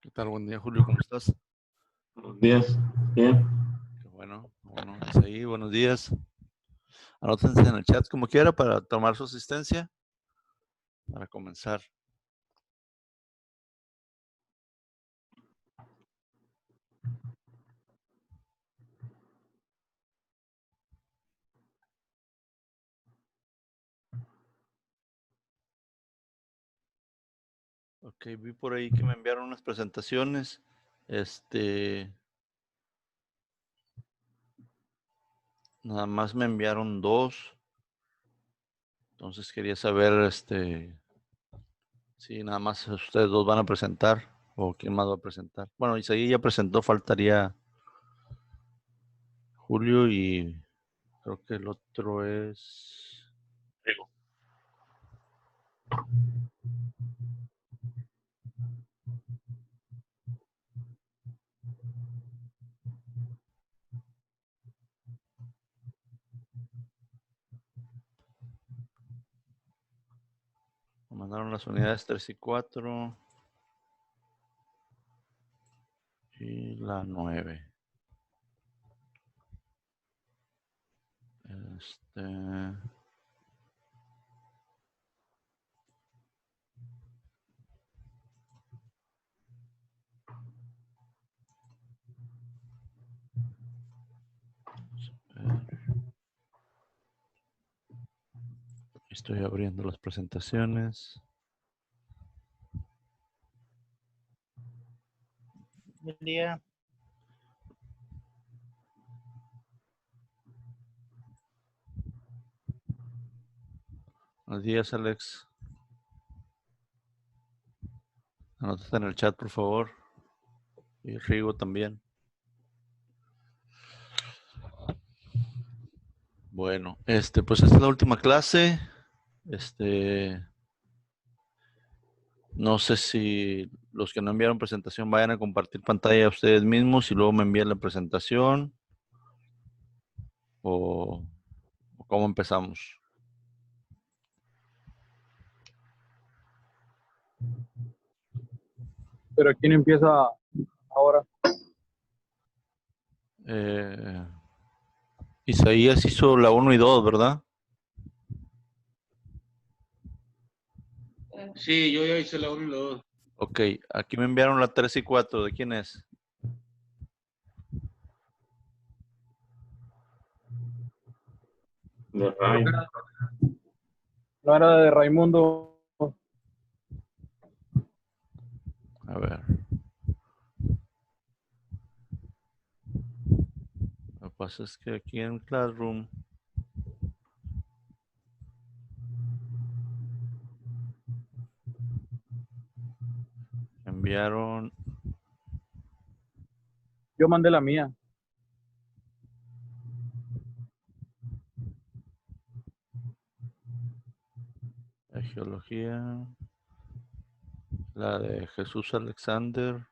¿Qué tal? Buen día, Julio. ¿Cómo estás? Buenos días. Bien. Qué bueno. Bueno, Isaí, buenos días. Anótense en el chat como quiera para tomar su asistencia para comenzar. Ok, vi por ahí que me enviaron unas presentaciones. Nada más me enviaron dos. Entonces quería saber, si nada más ustedes dos van a presentar o quién más va a presentar. Bueno, Isaí ya presentó, faltaría Julio y creo que el otro es Rigo. Me mandaron las unidades 3 y 4 y la 9. Este, Estoy abriendo las presentaciones. Buen día. Buenos días, Alex. Anótate en el chat, por favor. Y Rigo también. Bueno, pues esta es la última clase. No sé si los que no enviaron presentación vayan a compartir pantalla ustedes mismos y luego me envían la presentación. O cómo empezamos. Pero ¿quién empieza ahora? Isaías hizo la 1 y 2, ¿verdad? Sí, yo ya hice la 1 y la 2. Ok, aquí me enviaron la 3 y 4. ¿De quién es? De Ray. No era de Raimundo. A ver. Lo que pasa es que aquí en Classroom enviaron. Yo mandé la mía. La geología, la de Jesús Alexander.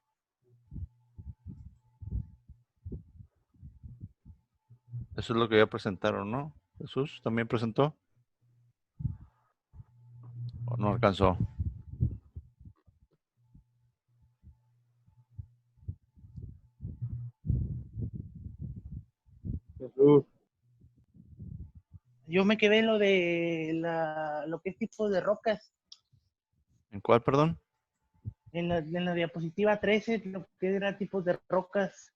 Eso es lo que ya presentaron, ¿no? Jesús también presentó. ¿O no alcanzó? Jesús. Yo me quedé en lo de lo que es tipo de rocas. ¿En cuál, perdón? En la diapositiva 13, lo que era tipos de rocas.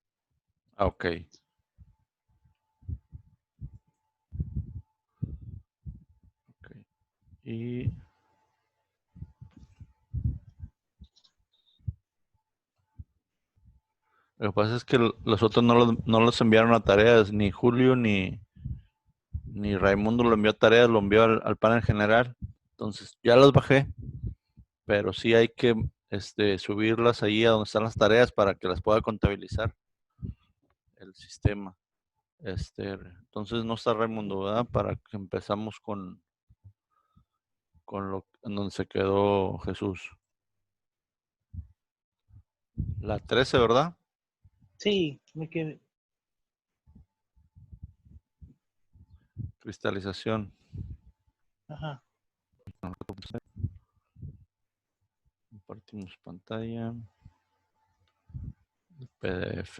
Ah, ok. Ok. Y lo que pasa es que los otros no los enviaron a tareas, ni Julio ni Raimundo lo envió a tareas, lo envió al panel general. Entonces ya las bajé, pero sí hay que subirlas ahí a donde están las tareas para que las pueda contabilizar el sistema. Entonces no está Raimundo, ¿verdad? Para que empezamos con lo en donde se quedó Jesús. La 13, ¿verdad? Sí, me quedé. Cristalización. Ajá. Compartimos pantalla. PDF.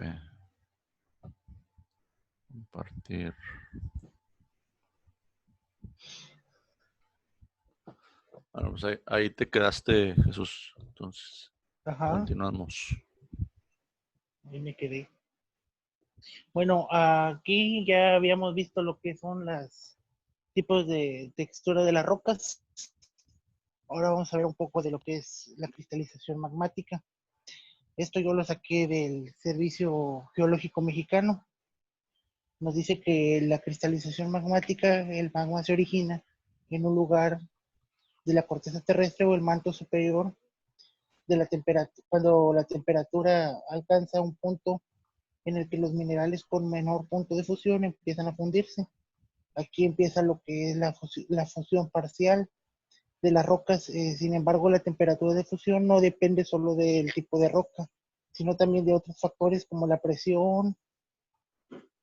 Compartir. Bueno, pues ahí te quedaste, Jesús. Entonces, Ajá, continuamos. ahí me quedé. Bueno, aquí ya habíamos visto lo que son los tipos de textura de las rocas. Ahora vamos a ver un poco de lo que es la cristalización magmática. Esto yo lo saqué del Servicio Geológico Mexicano. Nos dice que la cristalización magmática, el magma se origina en un lugar de la corteza terrestre o el manto superior de la temperatura, cuando la temperatura alcanza un punto en el que los minerales con menor punto de fusión empiezan a fundirse. Aquí empieza lo que es la fusión parcial de las rocas. Sin embargo, la temperatura de fusión no depende solo del tipo de roca, sino también de otros factores como la presión,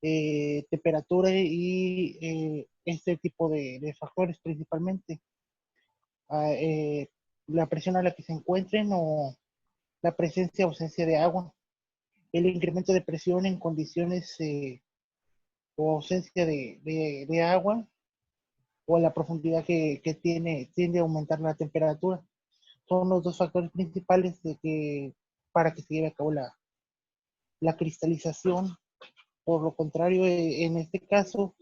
temperatura y este tipo de factores principalmente. La presión a la que se encuentren o la presencia o ausencia de agua. El incremento de presión en condiciones o ausencia de agua o la profundidad que tiende a aumentar la temperatura. Son los dos factores principales para que se lleve a cabo la cristalización. Por lo contrario, en este caso,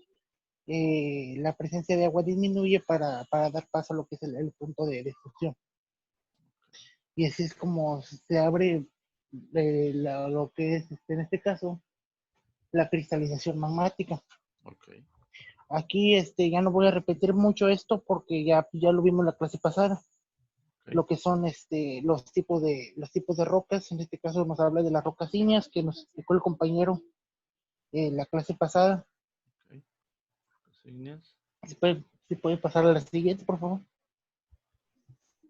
la presencia de agua disminuye para dar paso a lo que es el punto de fusión. Y así es como se abre lo que es, en este caso, la cristalización magmática. Ok. Aquí ya no voy a repetir mucho esto porque ya lo vimos la clase pasada. Ok. Lo que son los tipos de rocas. En este caso nos habla de las rocas ígneas que nos explicó el compañero la clase pasada. Ok. Insignias. Si puede pasar a la siguiente, por favor.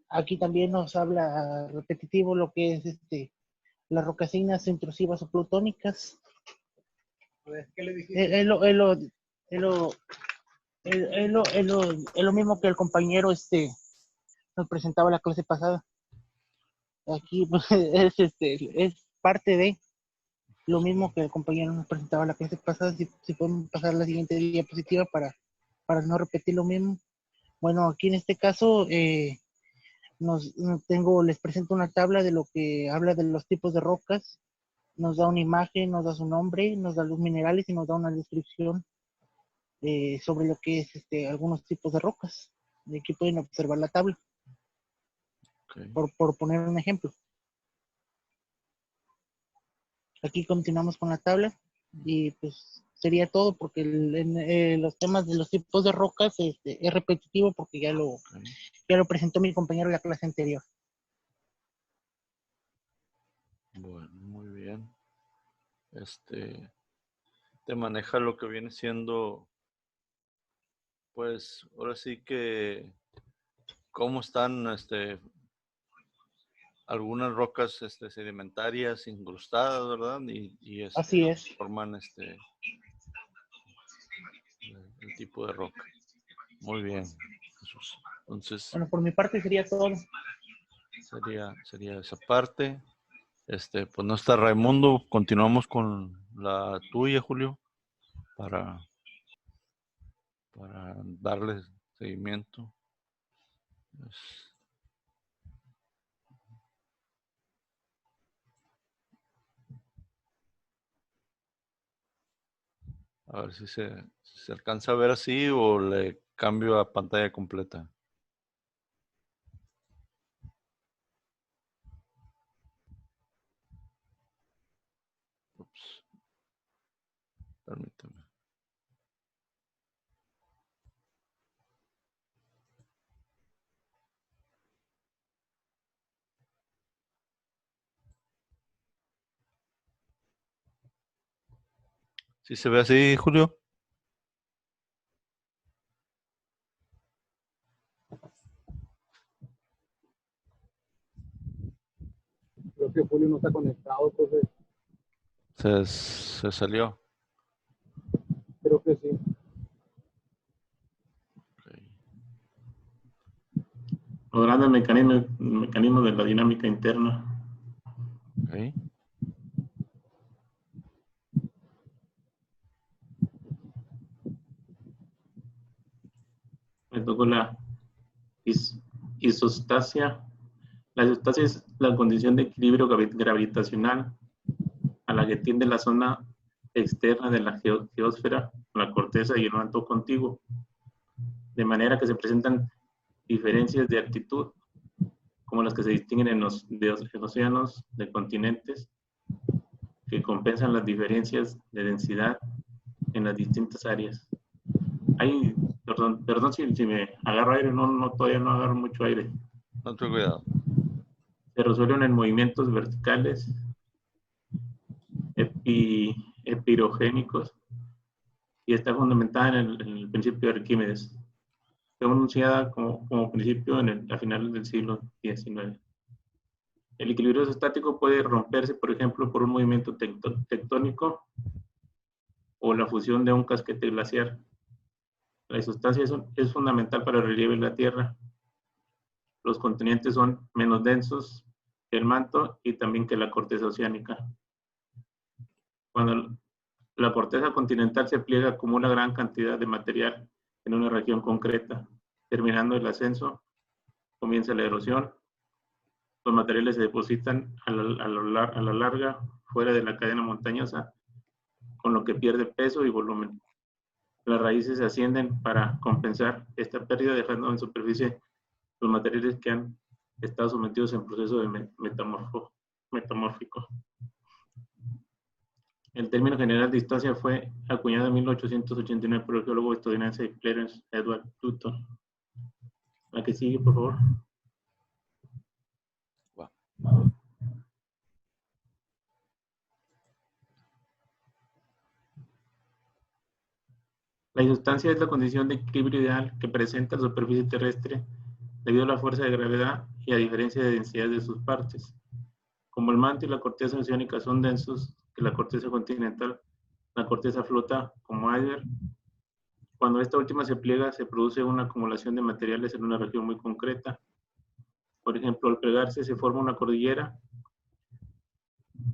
Aquí también nos habla repetitivo lo que es las rocas ígneas intrusivas o plutónicas. ¿Qué le dijiste? Es lo mismo que el compañero nos presentaba la clase pasada. Aquí pues, es parte de lo mismo que el compañero nos presentaba la clase pasada. Si podemos pasar a la siguiente diapositiva para no repetir lo mismo. Bueno, aquí en este caso les presento una tabla de lo que habla de los tipos de rocas. Nos da una imagen, nos da su nombre, nos da los minerales y nos da una descripción sobre lo que es algunos tipos de rocas. Y aquí pueden observar la tabla, Ok. por poner un ejemplo. Aquí continuamos con la tabla y pues sería todo porque los temas de los tipos de rocas es repetitivo porque Ok. ya lo presentó mi compañero en la clase anterior. Bueno, muy bien. Te maneja lo que viene siendo, pues, ahora sí que cómo están, algunas rocas, sedimentarias incrustadas, ¿verdad? Así es. Forman, el tipo de roca. Muy bien, Jesús. Entonces, Bueno, por mi parte sería todo. sería esa parte. Pues no está Raimundo. Continuamos con la tuya, Julio, para darle seguimiento. A ver si se alcanza a ver así o le cambio a pantalla completa. Ups, permítame. ¿Sí se ve así, Julio? Creo que Julio no está conectado, entonces Se salió. creo que sí. Ok. Logrando el mecanismo de la dinámica interna. Ok. Me tocó la isostasia. La isostasia es la condición de equilibrio gravitacional a la que tiende la zona externa de la geósfera, la corteza y el manto contiguo, de manera que se presentan diferencias de altitud, como las que se distinguen en los océanos de continentes, que compensan las diferencias de densidad en las distintas áreas. Perdón si me agarro aire, todavía no agarro mucho aire. No te cuidado. Se resuelven en movimientos verticales, epirogénicos, y está fundamentada en el principio de Arquímedes. Fue anunciada como principio a finales del siglo XIX. El equilibrio estático puede romperse, por ejemplo, por un movimiento tectónico o la fusión de un casquete glaciar. La isostasia es fundamental para el relieve de la Tierra. Los continentes son menos densos que el manto y también que la corteza oceánica. Cuando la corteza continental se pliega, acumula gran cantidad de material en una región concreta. Terminando el ascenso, comienza la erosión. Los materiales se depositan a la larga fuera de la cadena montañosa, con lo que pierde peso y volumen. Las raíces ascienden para compensar esta pérdida, dejando en superficie los materiales que han estado sometidos en proceso de metamórfico. El término general de distancia fue acuñado en 1889 por el geólogo estadounidense Clarence Edward Dutton. La que sigue, por favor. Wow. La isostancia es la condición de equilibrio ideal que presenta la superficie terrestre debido a la fuerza de gravedad y a diferencia de densidad de sus partes. Como el manto y la corteza oceánica son densos que la corteza continental, la corteza flota como iceberg. Cuando esta última se pliega, se produce una acumulación de materiales en una región muy concreta. Por ejemplo, al plegarse se forma una cordillera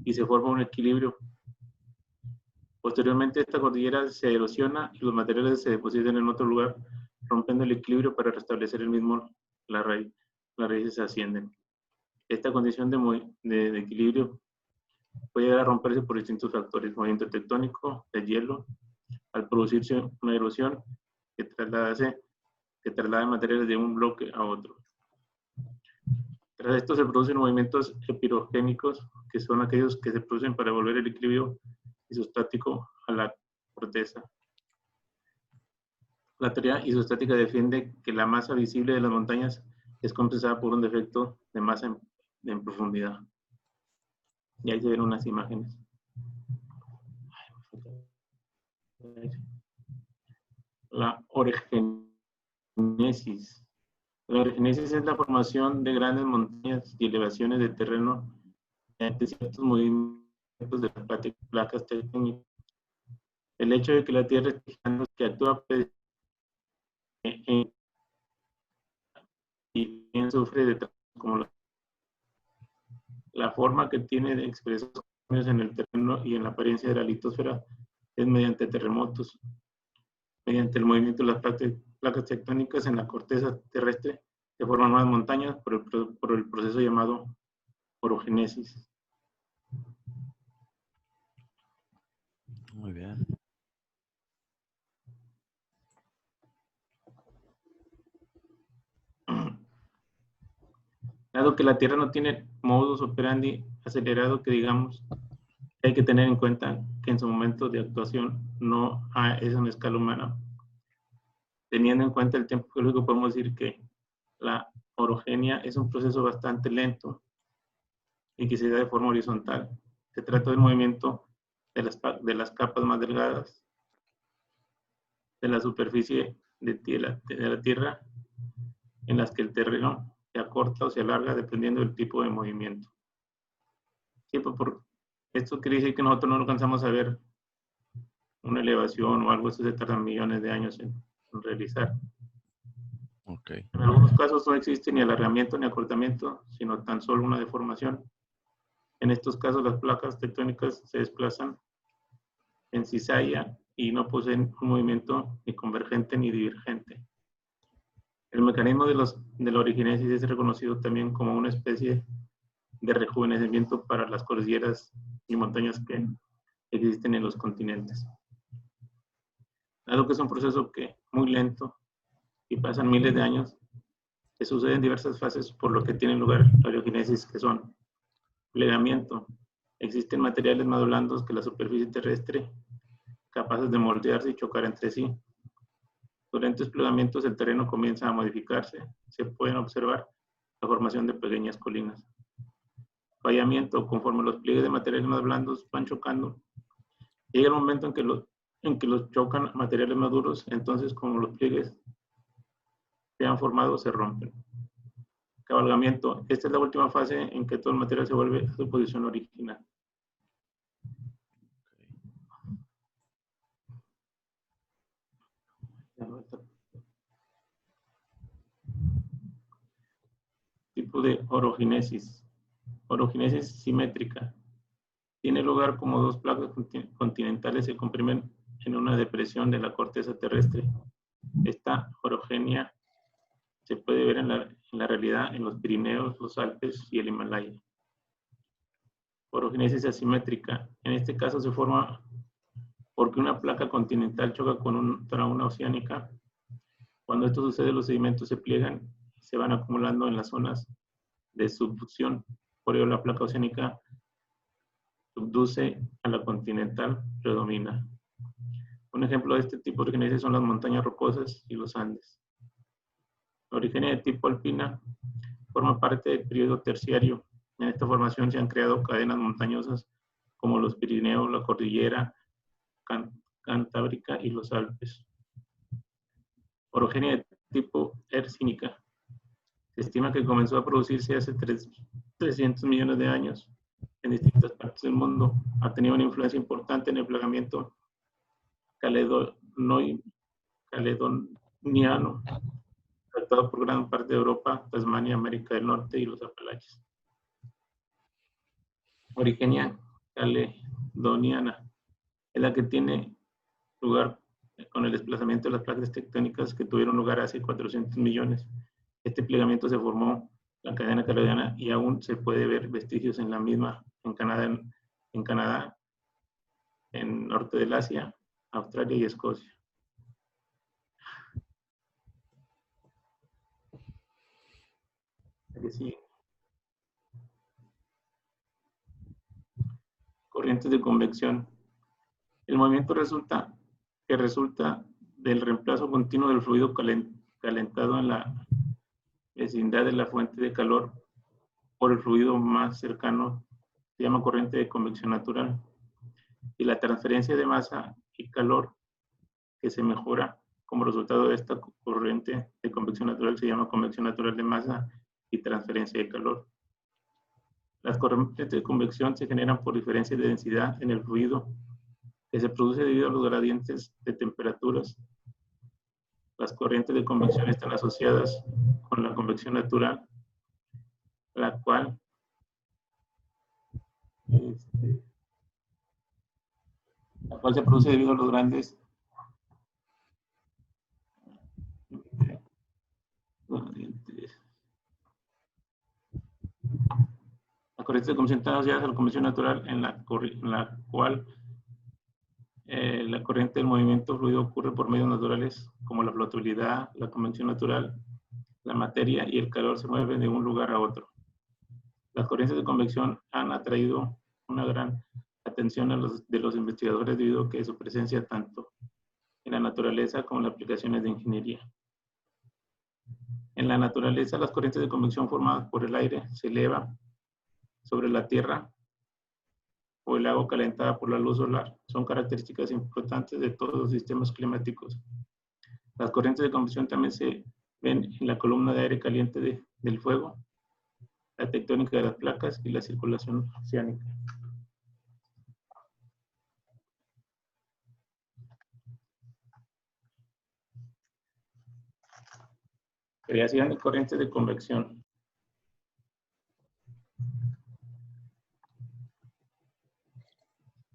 y se forma un equilibrio. Posteriormente, esta cordillera se erosiona y los materiales se depositan en otro lugar, rompiendo el equilibrio para restablecer el mismo. Las raíces ascienden. Esta condición de equilibrio puede llegar a romperse por distintos factores: movimiento tectónico, el hielo, al producirse una erosión que traslada materiales de un bloque a otro. Tras esto se producen movimientos epirogénicos, que son aquellos que se producen para devolver el equilibrio isostático a la corteza. La teoría isostática defiende que la masa visible de las montañas es compensada por un defecto de masa en profundidad. Y ahí se ven unas imágenes. La orogénesis. La orogénesis es la formación de grandes montañas y elevaciones de terreno mediante ciertos movimientos de placas tectónicas. El hecho de que la Tierra esté girando, que actúa y bien sufre de como la forma que tiene de expresar cambios en el terreno y en la apariencia de la litosfera es mediante terremotos. Mediante el movimiento de las placas tectónicas en la corteza terrestre se forman nuevas montañas por el proceso llamado orogénesis. Muy bien. Dado que la Tierra no tiene modus operandi acelerado, que digamos, hay que tener en cuenta que en su momento de actuación no es una escala humana. Teniendo en cuenta el tiempo geológico, podemos decir que la orogenia es un proceso bastante lento y que se da de forma horizontal. Se trata del movimiento de las capas más delgadas de la superficie de la Tierra, en las que el terreno se acorta o se alarga dependiendo del tipo de movimiento. Esto quiere decir que nosotros no alcanzamos a ver una elevación o algo, eso se tarda millones de años en realizar. Okay. En algunos casos no existe ni alargamiento ni acortamiento, sino tan solo una deformación. En estos casos las placas tectónicas se desplazan en cizalla y no poseen un movimiento ni convergente ni divergente. El mecanismo de la orogénesis es reconocido también como una especie de rejuvenecimiento para las cordilleras y montañas que existen en los continentes. Dado que es un proceso muy lento y pasan miles de años, que sucede en diversas fases, por lo que tiene lugar la orogénesis, que son plegamiento. Existen materiales más blandos que la superficie terrestre, capaces de moldearse y chocar entre sí. Durante estos plegamientos el terreno comienza a modificarse. Se pueden observar la formación de pequeñas colinas. Fallamiento. Conforme los pliegues de materiales más blandos van chocando, llega el momento en que los chocan materiales más duros, entonces como los pliegues se han formado, se rompen. Cabalgamiento. Esta es la última fase en que todo el material se vuelve a su posición original. Tipo de orogénesis. Orogénesis simétrica. Tiene lugar como dos placas continentales se comprimen en una depresión de la corteza terrestre. Esta orogenia se puede ver en la realidad en los Pirineos, los Alpes y el Himalaya. Orogénesis asimétrica. En este caso se forma porque una placa continental choca contra una oceánica. Cuando esto sucede, los sedimentos se pliegan y se van acumulando en las zonas de subducción. Por ello, la placa oceánica subduce a la continental, predomina. Un ejemplo de este tipo de orogénesis son las montañas rocosas y los Andes. La orogenia de tipo alpina forma parte del periodo terciario. En esta formación se han creado cadenas montañosas como los Pirineos, la cordillera Cantábrica y los Alpes. Orogenia de tipo hercínica. Se estima que comenzó a producirse hace 300 millones de años en distintas partes del mundo. Ha tenido una influencia importante en el plegamiento caledoniano, tratado por gran parte de Europa, Tasmania, América del Norte y los Apalaches. Orogenia caledoniana es la que tiene lugar con el desplazamiento de las placas tectónicas que tuvieron lugar hace 400 millones. Este plegamiento se formó la cadena caledoniana y aún se puede ver vestigios en la misma en Canadá, en norte del Asia, Australia y Escocia. Sí. Corrientes de convección. El movimiento resulta del reemplazo continuo del fluido calentado en la vecindad de la fuente de calor por el fluido más cercano, se llama corriente de convección natural. Y la transferencia de masa y calor que se mejora como resultado de esta corriente de convección natural se llama convección natural de masa y transferencia de calor. Las corrientes de convección se generan por diferencias de densidad en el fluido que se produce debido a los gradientes de temperaturas. Las corrientes de convección están asociadas con la convección natural, la cual se produce debido a los grandes las corrientes de convección están asociadas a la convección natural en la cual la corriente del movimiento fluido ocurre por medios naturales como la flotabilidad, la convección natural, la materia y el calor se mueven de un lugar a otro. Las corrientes de convección han atraído una gran atención de los investigadores debido a su presencia tanto en la naturaleza como en las aplicaciones de ingeniería. En la naturaleza, las corrientes de convección formadas por el aire se elevan sobre la Tierra o el agua calentada por la luz solar. Son características importantes de todos los sistemas climáticos. Las corrientes de convección también se ven en la columna de aire caliente del fuego, la tectónica de las placas y la circulación oceánica. Creación de corrientes de convección.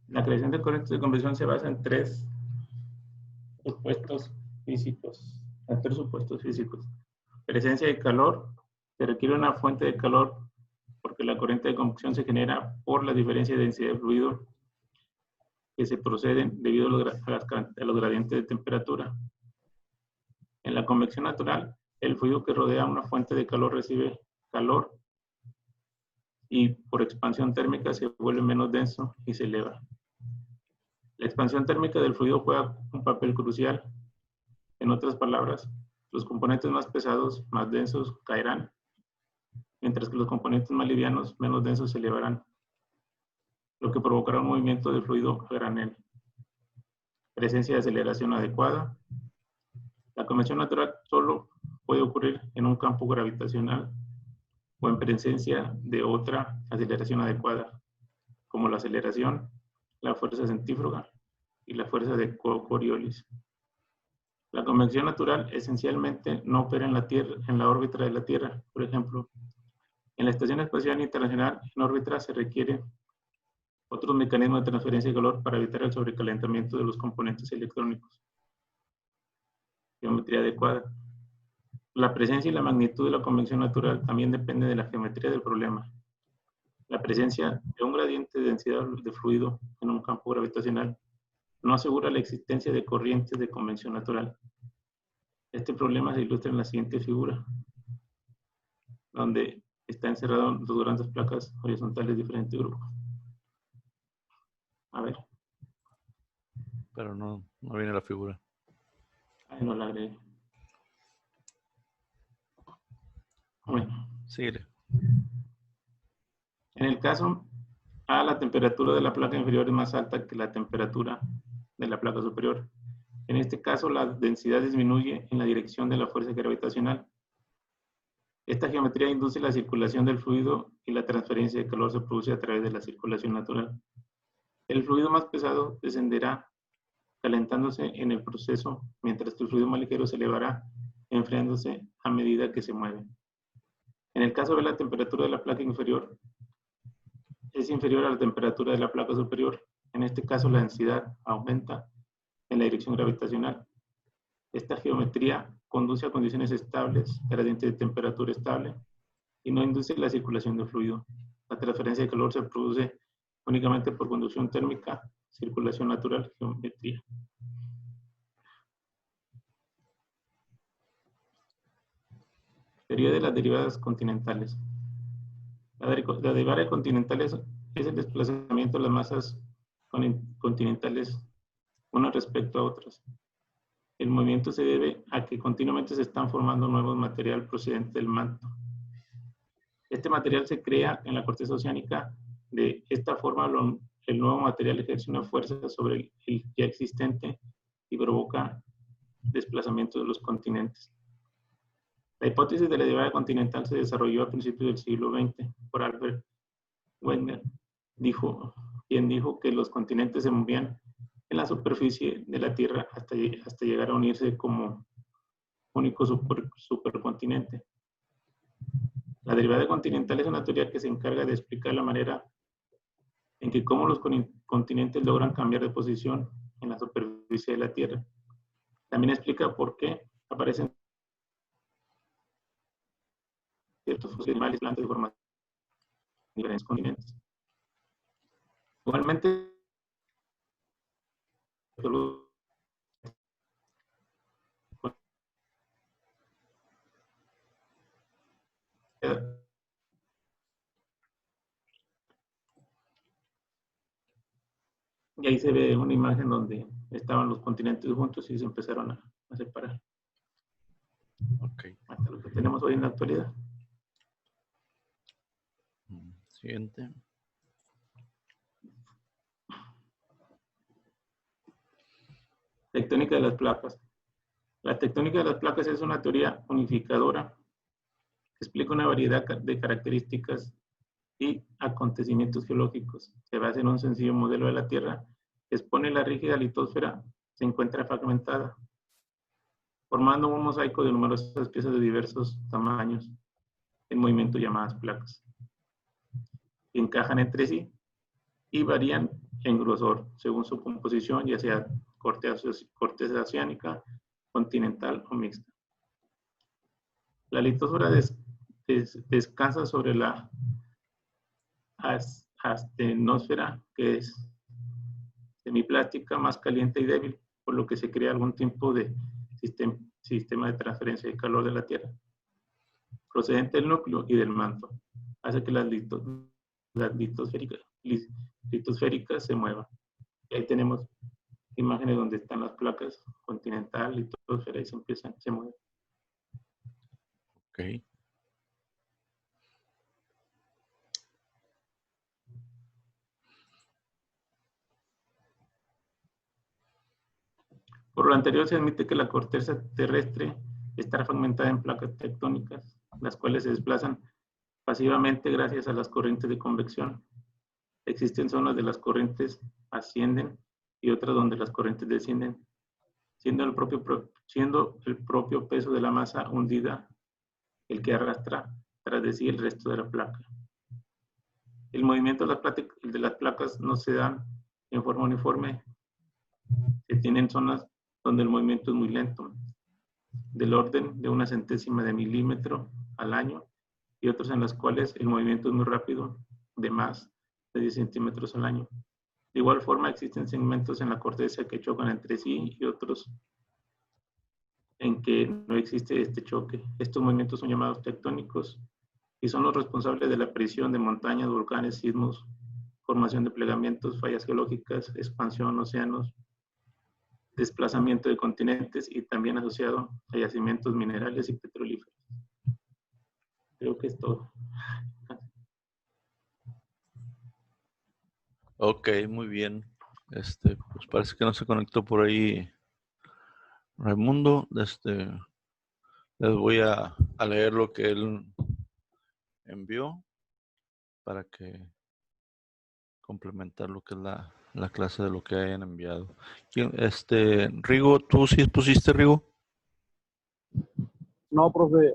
La creación de corrientes de convección se basa en tres supuestos físicos. Presencia de calor. Se requiere una fuente de calor porque la corriente de convección se genera por la diferencia de densidad de fluido que se proceden debido a los gradientes de temperatura. En la convección natural, el fluido que rodea una fuente de calor recibe calor y por expansión térmica se vuelve menos denso y se eleva. La expansión térmica del fluido juega un papel crucial. En otras palabras, los componentes más pesados, más densos, caerán, mientras que los componentes más livianos, menos densos, se elevarán, lo que provocará un movimiento del fluido a granel. Presencia de aceleración adecuada. La convección natural solo puede ocurrir en un campo gravitacional o en presencia de otra aceleración adecuada, como la aceleración, la fuerza centrífuga y la fuerza de Coriolis. La convección natural esencialmente no opera en la Tierra, en la órbita de la Tierra. Por ejemplo, en la Estación Espacial Internacional en órbita se requiere otros mecanismos de transferencia de calor para evitar el sobrecalentamiento de los componentes electrónicos. Geometría adecuada. La presencia y la magnitud de la convección natural también depende de la geometría del problema. La presencia de un gradiente de densidad de fluido en un campo gravitacional no asegura la existencia de corrientes de convección natural. Este problema se ilustra en la siguiente figura, donde está encerrado en dos grandes placas horizontales de diferentes grupos. A ver. Pero no viene la figura. Ahí no la agregué. Bueno. Sigue. En el caso A, la temperatura de la placa inferior es más alta que la temperatura de la placa superior. En este caso, la densidad disminuye en la dirección de la fuerza gravitacional. Esta geometría induce la circulación del fluido y la transferencia de calor se produce a través de la circulación natural. El fluido más pesado descenderá calentándose en el proceso, mientras que el fluido más ligero se elevará enfriándose a medida que se mueve. En el caso de la temperatura de la placa inferior, es inferior a la temperatura de la placa superior. En este caso, la densidad aumenta en la dirección gravitacional. Esta geometría conduce a condiciones estables, gradiente de temperatura estable, y no induce la circulación de fluido. La transferencia de calor se produce únicamente por conducción térmica, circulación natural, geometría. Teoría de las derivadas continentales. La derivada continental es el desplazamiento de las masas continentales unas respecto a otras. El movimiento se debe a que continuamente se están formando nuevos material procedente del manto. Este material se crea en la corteza oceánica. De esta forma, el nuevo material ejerce una fuerza sobre el ya existente y provoca desplazamiento de los continentes. La hipótesis de la derivada continental se desarrolló a principios del siglo XX por Albert Wegener, quien dijo que los continentes se movían en la superficie de la Tierra hasta llegar a unirse como único supercontinente. La derivada continental es una teoría que se encarga de explicar la manera en que cómo los continentes logran cambiar de posición en la superficie de la Tierra. También explica por qué aparecen ciertos animales, plantas y formas en diferentes continentes. Igualmente, y ahí se ve una imagen donde estaban los continentes juntos y se empezaron a separar. Ok. Hasta lo que tenemos hoy en la actualidad. Siguiente. Tectónica de las placas. La tectónica de las placas es una teoría unificadora que explica una variedad de características y acontecimientos geológicos. Se basa en un sencillo modelo de la Tierra que expone la rígida litosfera, se encuentra fragmentada, formando un mosaico de numerosas piezas de diversos tamaños en movimiento llamadas placas, que encajan entre sí y varían en grosor según su composición, ya sea corteza oceánica, continental o mixta. La litosfera descansa sobre la astenosfera, que es semiplástica, más caliente y débil, por lo que se crea algún tipo de sistema de transferencia de calor de la Tierra, procedente del núcleo y del manto, hace que las litosféricas se muevan. Y ahí tenemos imágenes donde están las placas continental, litosfera, y se mueven. Ok. Por lo anterior, se admite que la corteza terrestre está fragmentada en placas tectónicas, las cuales se desplazan pasivamente gracias a las corrientes de convección. Existen zonas donde las corrientes ascienden y otras donde las corrientes descienden, siendo el propio peso de la masa hundida el que arrastra tras de sí el resto de la placa. El movimiento de las placas no se da en forma uniforme. Se tienen zonas donde el movimiento es muy lento, del orden de 1/100 de milímetro al año, y otros en las cuales el movimiento es muy rápido, de más de 10 centímetros al año. De igual forma, existen segmentos en la corteza que chocan entre sí y otros en que no existe este choque. Estos movimientos son llamados tectónicos y son los responsables de la aparición de montañas, volcanes, sismos, formación de plegamientos, fallas geológicas, expansión, océanos, desplazamiento de continentes y también asociado a yacimientos minerales y petrolíferos. Creo que es todo. Ok, muy bien. Pues parece que no se conectó por ahí Raimundo. Les voy a leer lo que él envió para que complementar lo que es la clase de lo que hayan enviado. Rigo, ¿tú sí pusiste, Rigo? No, profe,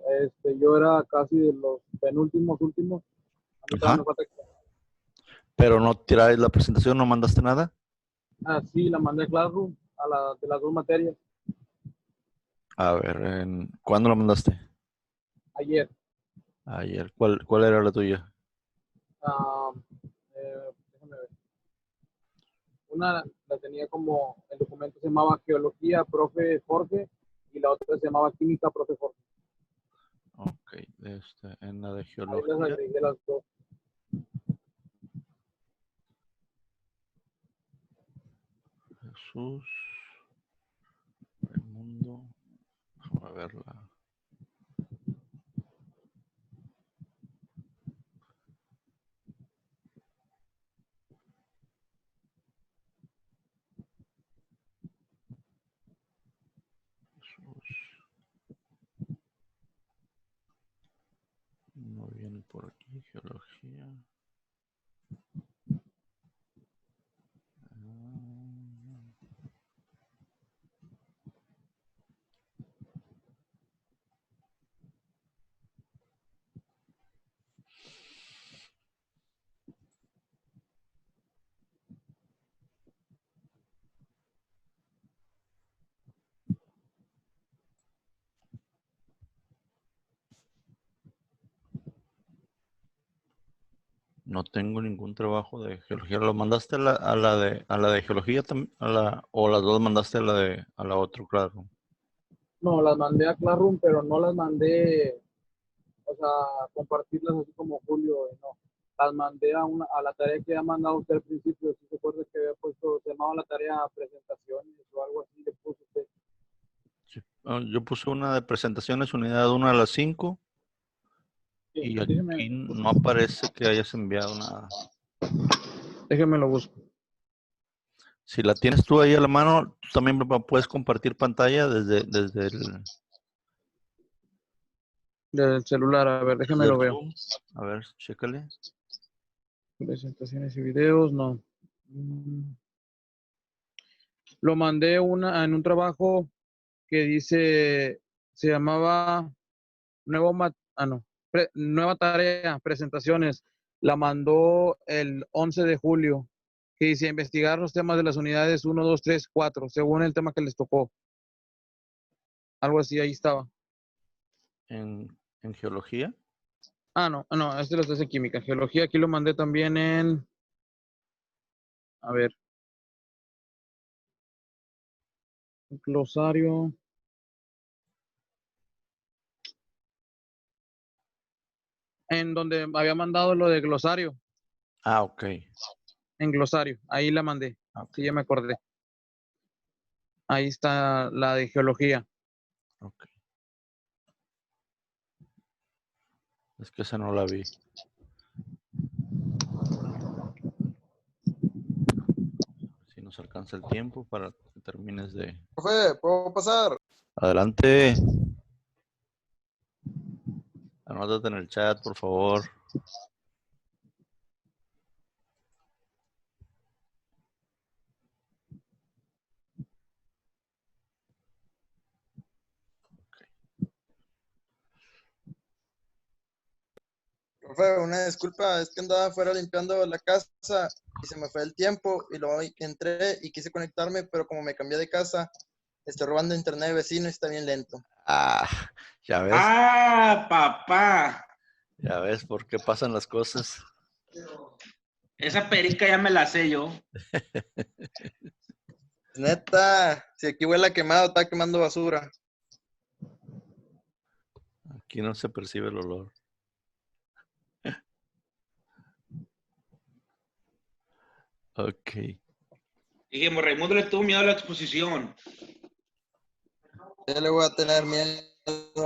yo era casi de los penúltimos, últimos. A mí Ajá. todavía me falta. Pero no traes la presentación, no mandaste nada. Ah, sí, la mandé a Classroom, de las dos materias, A ver, ¿cuándo la mandaste? ayer. Ayer. ¿Cuál era la tuya? Ah, déjame ver. Una la tenía como, el documento se llamaba Geología, profe Jorge, y la otra se llamaba Química, profe Jorge. Ok, en la de Ahí las geología. agregué las dos. Jesús, Raimundo, vamos a verla. Jesús. No viene por aquí, geología. No tengo ningún trabajo de geología. ¿Lo mandaste a la de geología también? ¿O las dos mandaste a la otra, claro? No, las mandé a Classroom, pero no las mandé, o sea, compartirlas así como Julio, no. Las mandé a la tarea que había mandado usted al principio. Si se acuerda que había puesto, se llamaba la tarea presentaciones o algo así, le puso usted. Sí. Yo puse una de presentaciones, unidad 1 a las 5. Sí, Y aquí no aparece que hayas enviado nada. déjeme lo busco. Si la tienes tú ahí a la mano, tú también puedes compartir pantalla desde el Del celular, a ver, déjeme lo veo. Zoom. A ver, chécale. Presentaciones y videos, no. Lo mandé en un trabajo que dice, se llamaba nueva tarea, presentaciones. La mandó el 11 de julio, que dice investigar los temas de las unidades 1, 2, 3, 4, según el tema que les tocó. Algo así, ahí estaba. ¿En ¿En geología? Ah, no, este lo hace en química. En geología aquí lo mandé también en, a ver, glosario. En donde había mandado lo de glosario, Ah, ok. en glosario, ahí la mandé. Ok, Sí, ya me acordé. Ahí está la de geología. ok. Es que esa no la vi. Si nos alcanza el tiempo para que termines de... Profe, ¿puedo pasar? Adelante. Anótate en el chat, por favor. Profe, una disculpa, es que andaba afuera limpiando la casa y se me fue el tiempo y luego entré y quise conectarme, pero como me cambié de casa, estoy robando internet de vecino y está bien lento. Ah, ya ves, Ah, papá. ya ves por qué pasan las cosas. Esa perica ya me la sé yo. Neta, si aquí huele a quemado, está quemando basura. Aquí no se percibe el olor. Ok. Dijimos, Raimundo le tuvo miedo a la exposición. Ya le voy a tener miedo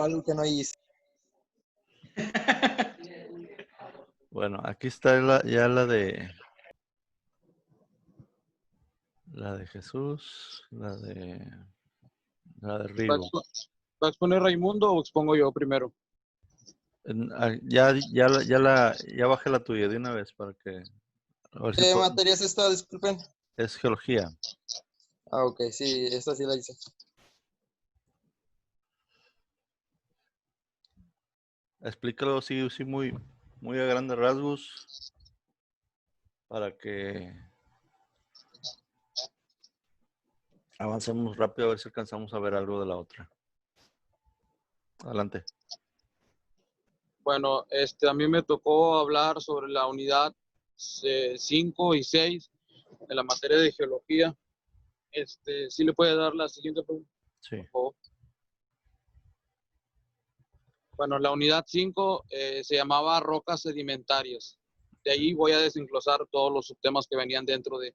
a algo que no hice. Bueno, aquí está ya la de Jesús, la de Rigo. ¿Va a exponer Raimundo o expongo yo primero? Ya bajé la tuya de una vez para que a ver si ¿Qué materia es esta? Disculpen. es geología. Ah, ok, sí, esta sí la hice. Explícalo sí, muy a grandes rasgos para que avancemos rápido a ver si alcanzamos a ver algo de la otra. Adelante. Bueno, a mí me tocó hablar sobre la unidad 5 y 6 de la materia de geología. ¿Sí le puede dar la siguiente pregunta, Sí. por favor? Bueno, la unidad 5 se llamaba rocas sedimentarias. De ahí voy a desenglosar todos los subtemas que venían dentro de.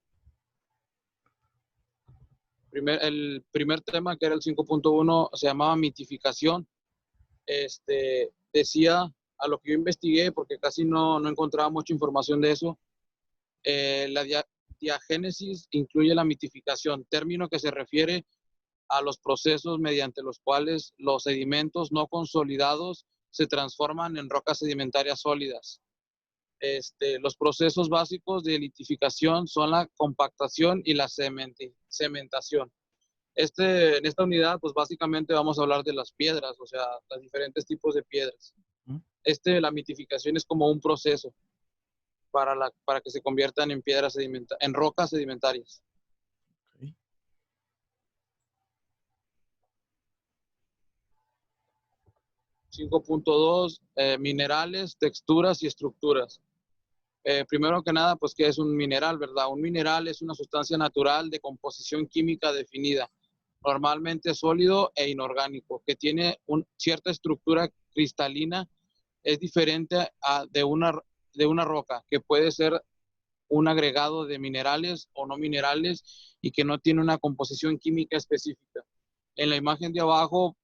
El primer tema, que era el 5.1, se llamaba mitificación. Decía, a lo que yo investigué, porque casi no encontraba mucha información de eso, la diagénesis incluye la mitificación, término que se refiere a los procesos mediante los cuales los sedimentos no consolidados se transforman en rocas sedimentarias sólidas. Los procesos básicos de litificación son la compactación y la cementación. En esta unidad, pues básicamente vamos a hablar de las piedras, o sea, los diferentes tipos de piedras. La mitificación es como un proceso para que se conviertan en en rocas sedimentarias. Okay. 5.2, minerales, texturas y estructuras. Primero que nada, pues, ¿qué es un mineral, verdad? Un mineral es una sustancia natural de composición química definida, normalmente sólido e inorgánico, que tiene cierta estructura cristalina, es diferente de una roca, que puede ser un agregado de minerales o no minerales y que no tiene una composición química específica. En la imagen de abajo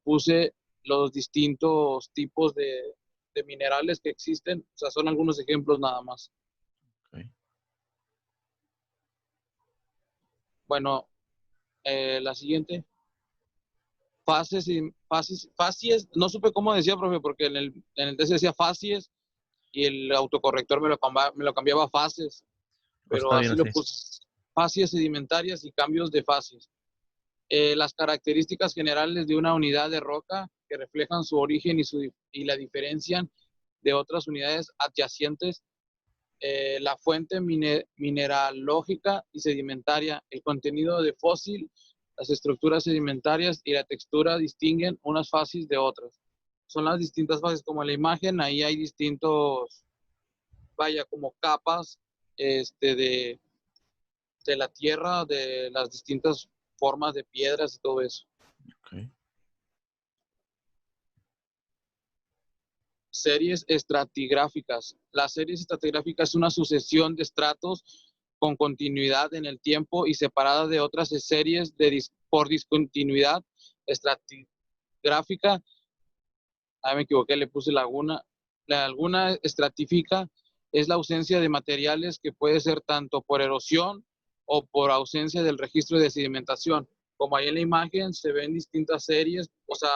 puse los distintos tipos de minerales que existen, o sea, son algunos ejemplos nada más. Okay. Bueno, la siguiente. Fases, no supe cómo decía, profe, porque en el TC decía fases y el autocorrector me lo cambiaba a fases, pero Está bien así lo así. puse. Fases sedimentarias y cambios de fases. Las características generales de una unidad de roca que reflejan su origen y la diferencian de otras unidades adyacentes. La fuente mineralógica y sedimentaria, el contenido de fósil, las estructuras sedimentarias y la textura distinguen unas fases de otras. son las distintas fases, como en la imagen, ahí hay distintos, vaya, como capas de la tierra, de las distintas formas de piedras y todo eso. Ok. Series estratigráficas. Las series estratigráficas es una sucesión de estratos con continuidad en el tiempo y separadas de otras series por discontinuidad estratigráfica. Me equivoqué, le puse laguna. La laguna estratífica es la ausencia de materiales que puede ser tanto por erosión o por ausencia del registro de sedimentación. Como ahí en la imagen se ven distintas series, o sea,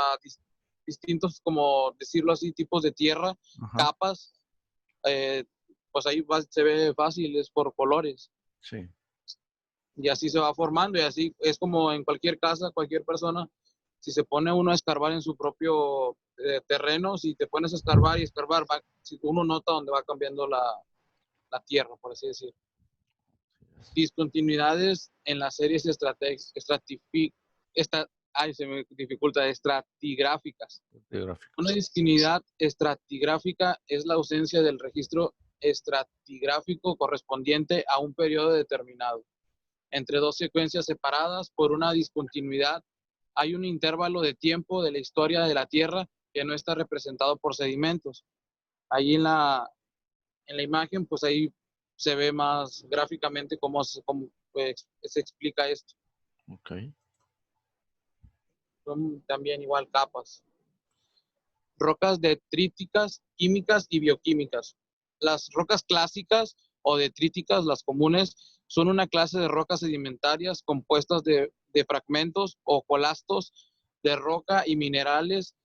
distintos, como decirlo así, tipos de tierra, Ajá. capas, pues ahí se ve fácil, es por colores. Sí. Y así se va formando, y así es como en cualquier casa, cualquier persona, si se pone uno a escarbar en su propio terreno, si te pones a escarbar y escarbar, si uno nota dónde va cambiando la tierra, por así decirlo. Discontinuidades en las series se me dificulta, estratigráficas. Geográficos. Una discontinuidad estratigráfica es la ausencia del registro estratigráfico correspondiente a un periodo determinado. Entre dos secuencias separadas por una discontinuidad, hay un intervalo de tiempo de la historia de la Tierra que no está representado por sedimentos. Ahí en la imagen, pues ahí se ve más gráficamente cómo se explica esto. Ok. Son también igual capas. Rocas detríticas, químicas y bioquímicas. Las rocas clásicas o detríticas, las comunes, son una clase de rocas sedimentarias compuestas de fragmentos o colastos de roca y minerales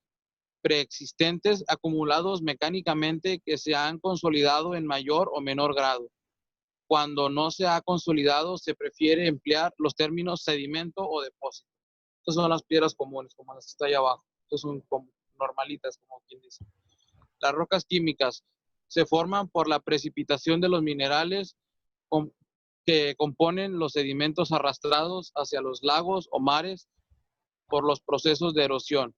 preexistentes acumulados mecánicamente que se han consolidado en mayor o menor grado. Cuando no se ha consolidado, se prefiere emplear los términos sedimento o depósito. Estas son las piedras comunes, como las que está ahí abajo. Estas son como normalitas, como quien dice. Las rocas químicas se forman por la precipitación de los minerales que componen los sedimentos arrastrados hacia los lagos o mares por los procesos de erosión.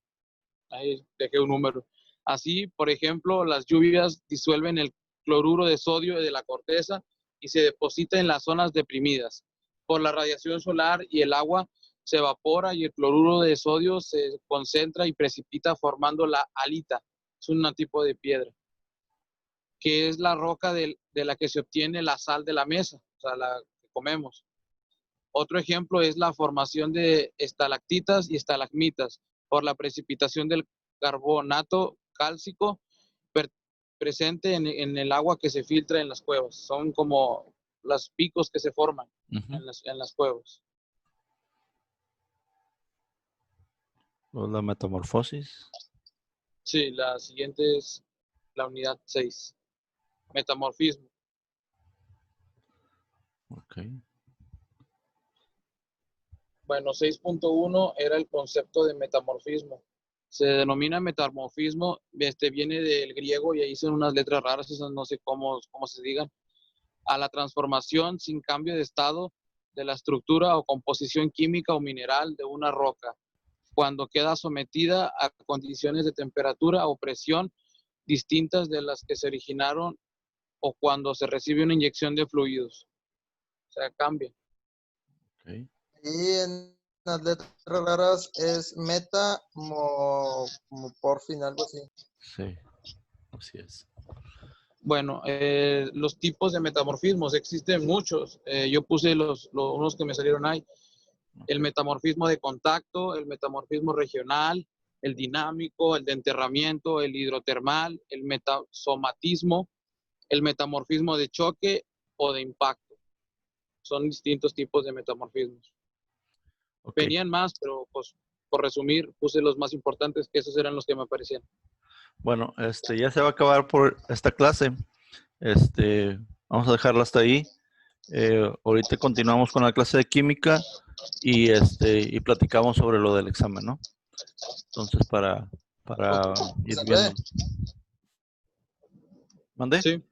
Ahí dejé un número. Así, por ejemplo, las lluvias disuelven el cloruro de sodio de la corteza y se deposita en las zonas deprimidas. Por la radiación solar y el agua se evapora y el cloruro de sodio se concentra y precipita formando la halita. Es un tipo de piedra, que es la roca de la que se obtiene la sal de la mesa, o sea, la que comemos. Otro ejemplo es la formación de estalactitas y estalagmitas por la precipitación del carbonato cálcico presente en el agua que se filtra en las cuevas. Son como los picos que se forman en las cuevas. La metamorfosis. Sí, la siguiente es la unidad 6. Metamorfismo. Ok. Bueno, 6.1 era el concepto de metamorfismo. Se denomina metamorfismo, viene del griego y ahí son unas letras raras, esas no sé cómo se digan, a la transformación sin cambio de estado de la estructura o composición química o mineral de una roca, cuando queda sometida a condiciones de temperatura o presión distintas de las que se originaron o cuando se recibe una inyección de fluidos. O sea, cambia. Okay. Y en las letras raras es por fin, algo así. Sí, así es. Bueno, los tipos de metamorfismos, existen muchos. Yo puse unos que me salieron ahí. El metamorfismo de contacto, el metamorfismo regional, el dinámico, el de enterramiento, el hidrotermal, el metasomatismo, el metamorfismo de choque o de impacto. Son distintos tipos de metamorfismos. Okay. Venían más, pero pues por resumir puse los más importantes, que esos eran los que me aparecían. Bueno, ya se va a acabar por esta clase. Vamos a dejarla hasta ahí. Ahorita continuamos con la clase de química y platicamos sobre lo del examen, ¿no? Entonces, para ir viendo. ¿Mande? Sí.